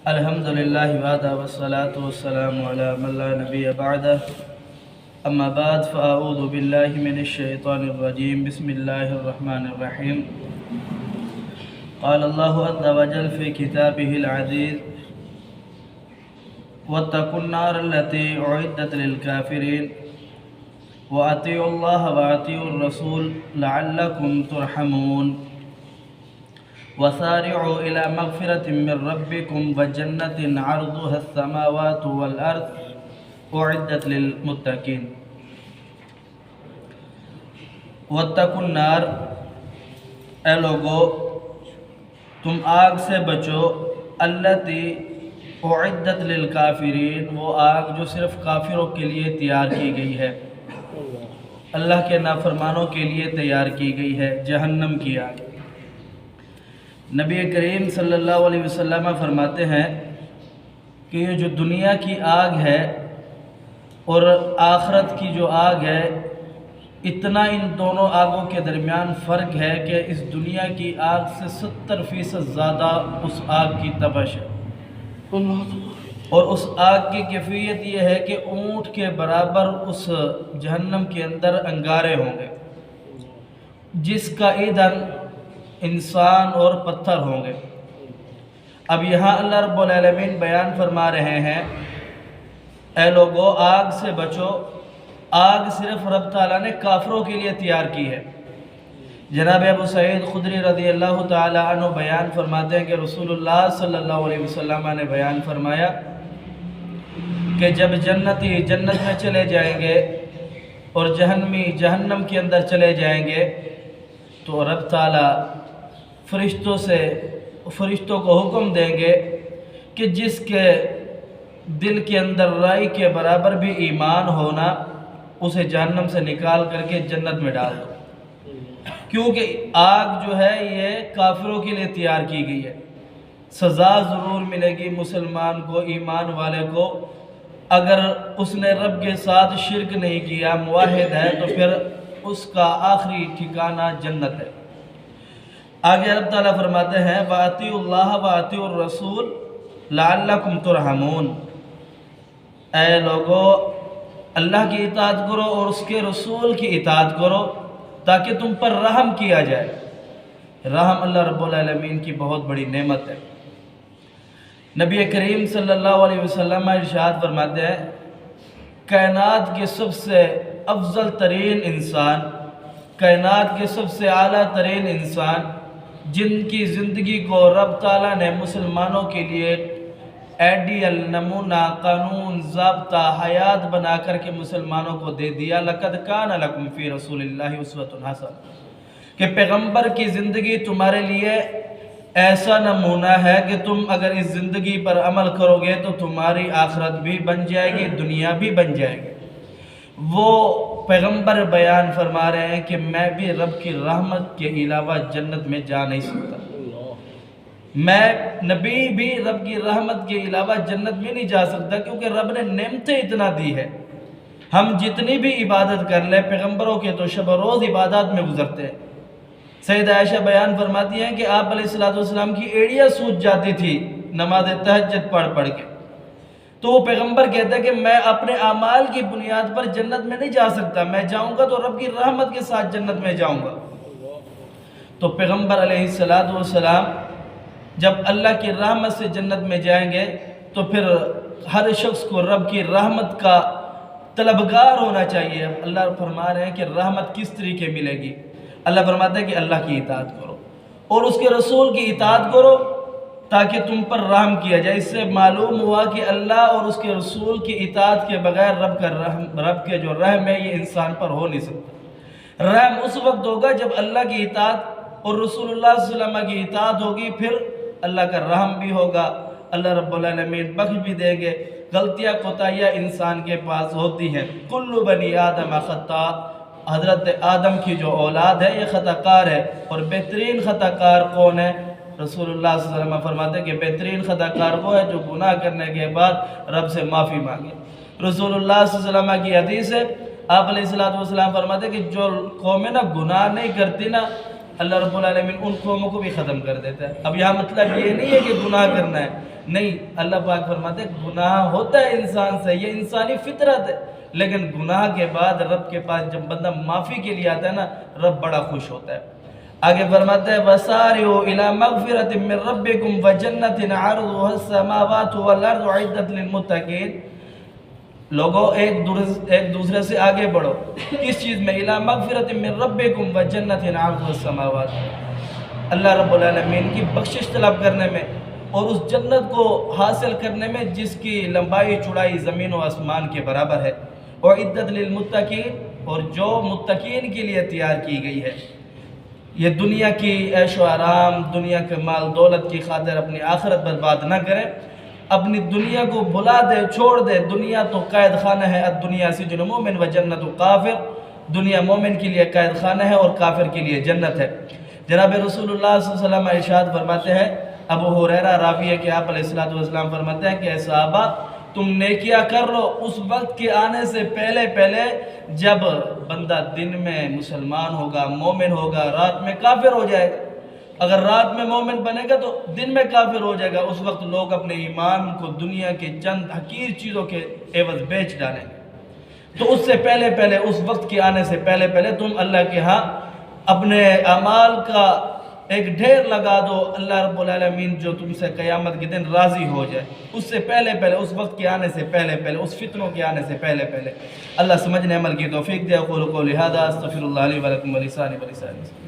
الحمد للہ وحدہ والصلاة والسلام علی من لا نبی بعدہ اما بعد فاعوذ باللہ من الشیطان الرجیم بسم اللہ الرحمن الرحیم قال اللہ عز وجل فی کتابہ العزیز واتقوا النار التي أعدت للكافرين وأطيعوا الله وأطيعوا الرسول لعلكم ترحمون وسارعوا إلى مغفرة من ربكم وجنة عرضها السماوات والأرض أعدت للمتقين واتقوا النار، اے لوگو تم آگ سے بچو، التي اعدت للکافرین، وہ آگ جو صرف کافروں کے لیے تیار کی گئی ہے، اللہ کے نافرمانوں کے لیے تیار کی گئی ہے، جہنم کی آگ۔ نبی کریم صلی اللہ علیہ وسلم فرماتے ہیں کہ یہ جو دنیا کی آگ ہے اور آخرت کی جو آگ ہے، اتنا ان دونوں آگوں کے درمیان فرق ہے کہ اس دنیا کی آگ سے 70% زیادہ اس آگ کی تپش ہے، اور اس آگ کی کیفیت یہ ہے کہ اونٹ کے برابر اس جہنم کے اندر انگارے ہوں گے، جس کا ایندھن انسان اور پتھر ہوں گے۔ اب یہاں اللہ رب العالمین بیان فرما رہے ہیں، اے لوگو آگ سے بچو، آگ صرف رب تعالیٰ نے کافروں کے لیے تیار کی ہے۔ جناب ابو سعید خدری رضی اللہ تعالیٰ عنہ بیان فرماتے ہیں کہ رسول اللہ صلی اللہ علیہ وسلم نے بیان فرمایا کہ جب جنتی جنت میں چلے جائیں گے اور جہنمی جہنم کے اندر چلے جائیں گے تو رب تعالیٰ فرشتوں کو حکم دیں گے کہ جس کے دل کے اندر رائی کے برابر بھی ایمان ہونا، اسے جہنم سے نکال کر کے جنت میں ڈال دو، کیونکہ آگ جو ہے یہ کافروں کے لیے تیار کی گئی ہے۔ سزا ضرور ملے گی مسلمان کو، ایمان والے کو، اگر اس نے رب کے ساتھ شرک نہیں کیا، موحد ہے، تو پھر اس کا آخری ٹھکانہ جنت ہے۔ آگے رب تعالیٰ فرماتے ہیں وَأَطِيعُوا اللَّهَ وَأَطِيعُوا الرَّسُولَ لَعَلَّكُمْ تُرْحَمُونَ، اے لوگو اللہ کی اطاعت کرو اور اس کے رسول کی اطاعت کرو تاکہ تم پر رحم کیا جائے۔ رحم اللہ رب العالمین کی بہت بڑی نعمت ہے۔ نبی کریم صلی اللہ علیہ وسلم ارشاد فرماتے ہیں، کائنات کے سب سے افضل ترین انسان، کائنات کے سب سے اعلیٰ ترین انسان، جن کی زندگی کو رب تعالیٰ نے مسلمانوں کے لیے آئیڈیل، نمونہ، قانون، ضابطہ، حیات بنا کر کے مسلمانوں کو دے دیا، لَقَدْ كَانَ لَكُمْ فِي رَسُولِ اللَّهِ أُسْوَةٌ حَسَنَةٌ، کہ پیغمبر کی زندگی تمہارے لیے ایسا نمونہ ہے کہ تم اگر اس زندگی پر عمل کرو گے تو تمہاری آخرت بھی بن جائے گی، دنیا بھی بن جائے گی۔ وہ پیغمبر بیان فرما رہے ہیں کہ میں بھی رب کی رحمت کے علاوہ جنت میں جا نہیں سکتا، میں نبی بھی رب کی رحمت کے علاوہ جنت میں نہیں جا سکتا، کیونکہ رب نے نعمتیں اتنا دی ہے۔ ہم جتنی بھی عبادت کر لیں، پیغمبروں کے تو شب و روز عبادات میں گزرتے ہیں۔ سیدہ عائشہ بیان فرماتی ہیں کہ آپ علیہ السلام کی ایڑیاں سوج جاتی تھی نماز تہجد پڑھ پڑھ کے، تو وہ پیغمبر کہتا ہے کہ میں اپنے اعمال کی بنیاد پر جنت میں نہیں جا سکتا، میں جاؤں گا تو رب کی رحمت کے ساتھ جنت میں جاؤں گا۔ تو پیغمبر علیہ السلام جب اللہ کی رحمت سے جنت میں جائیں گے تو پھر ہر شخص کو رب کی رحمت کا طلبگار ہونا چاہیے۔ اللہ فرما رہے ہیں کہ رحمت کس طریقے ملے گی؟ اللہ فرماتا ہے کہ اللہ کی اطاعت کرو اور اس کے رسول کی اطاعت کرو تاکہ تم پر رحم کیا جائے۔ اس سے معلوم ہوا کہ اللہ اور اس کے رسول کی اطاعت کے بغیر رب کے جو رحم ہے یہ انسان پر ہو نہیں سکتا۔ رحم اس وقت ہوگا جب اللہ کی اطاعت اور رسول اللہ صلی اللہ علیہ وسلم کی اطاعت ہوگی، پھر اللہ کا رحم بھی ہوگا، اللہ رب العالمین بخش بھی دیں گے۔ غلطیاں کوتاہیاں انسان کے پاس ہوتی ہیں، کل بنی آدم خطاء، حضرت آدم کی جو اولاد ہے یہ خطا کار ہے، اور بہترین خطا کار کون ہے؟ رسول اللہ صلی اللہ علیہ وسلم فرماتے ہیں کہ بہترین خطا کار وہ ہے جو گناہ کرنے کے بعد رب سے معافی مانگے۔ رسول اللہ صلی اللہ علیہ وسلم کی حدیث ہے، آپ علیہ السلام فرماتے ہیں کہ جو قومیں نا گناہ نہیں کرتی نا، اللہ رب العالمین ان قوموں کو بھی ختم کر دیتا ہے۔ اب یہاں مطلب یہ نہیں ہے کہ گناہ کرنا ہے، نہیں، اللہ پاک فرماتے ہیں گناہ ہوتا ہے انسان سے، یہ انسانی فطرت ہے، لیکن گناہ کے بعد رب کے پاس جب بندہ معافی کے لیے آتا ہے نا، رب بڑا خوش ہوتا ہے۔ آگے فرماتے ہیں وَسَارِعُوا إِلَىٰ مَغْفِرَةٍ مِّن رَّبِّكُمْ وَجَنَّةٍ عَرْضُهَا السَّمَاوَاتُ وَالْأَرْضُ أُعِدَّتْ لِلْمُتَّقِينَ۔ لوگوں ایک دوسرے سے آگے بڑھو، کس چیز میں؟ إِلَىٰ مَغْفِرَةٍ مِّن رَّبِّكُمْ وَجَنَّةٍ عَرْضُهَا السَّمَاوَاتُ، اللہ رب العالمین کی بخشش طلب کرنے میں اور اس جنت کو حاصل کرنے میں جس کی لمبائی چوڑائی زمین و آسمان کے برابر ہے، وَأُعِدَّتْ لِلْمُتَّقِينَ، اور جو متقین کے لیے تیار کی گئی ہے۔ یہ دنیا کی عیش و آرام، دنیا کے مال دولت کی خاطر اپنی آخرت برباد نہ کریں، اپنی دنیا کو بھلا دے، چھوڑ دے۔ دنیا تو قید خانہ ہے، الدنیا سجن مومن و جنت کافر، دنیا مومن کے لیے قید خانہ ہے اور کافر کے لیے جنت ہے۔ جناب رسول اللہ صلی اللہ علیہ وسلم ارشاد فرماتے ہیں، ابو ہریرہ راوی ہے کہ آپ علیہ السلام فرماتے ہیں کہ اے صحابہ، تم نیکیاں کر لو اس وقت کے آنے سے پہلے جب بندہ دن میں مسلمان ہوگا، مومن ہوگا، رات میں کافر ہو جائے گا۔ اگر رات میں مومن بنے گا تو دن میں کافر ہو جائے گا، اس وقت لوگ اپنے ایمان کو دنیا کے چند حقیر چیزوں کے عوض بیچ ڈالیں گے۔ تو اس سے پہلے اس وقت کے آنے سے پہلے تم اللہ کے ہاں اپنے اعمال کا ایک ڈھیر لگا دو، اللہ رب العالمین جو تم سے قیامت کے دن راضی ہو جائے، اس سے پہلے اس وقت کے آنے سے پہلے اس فتنوں کے آنے سے پہلے اللہ سمجھنے عمل کی توفیق دے۔ اقول قولی ھذا استغفر اللہ لی ولکم ولسائر المسلمین۔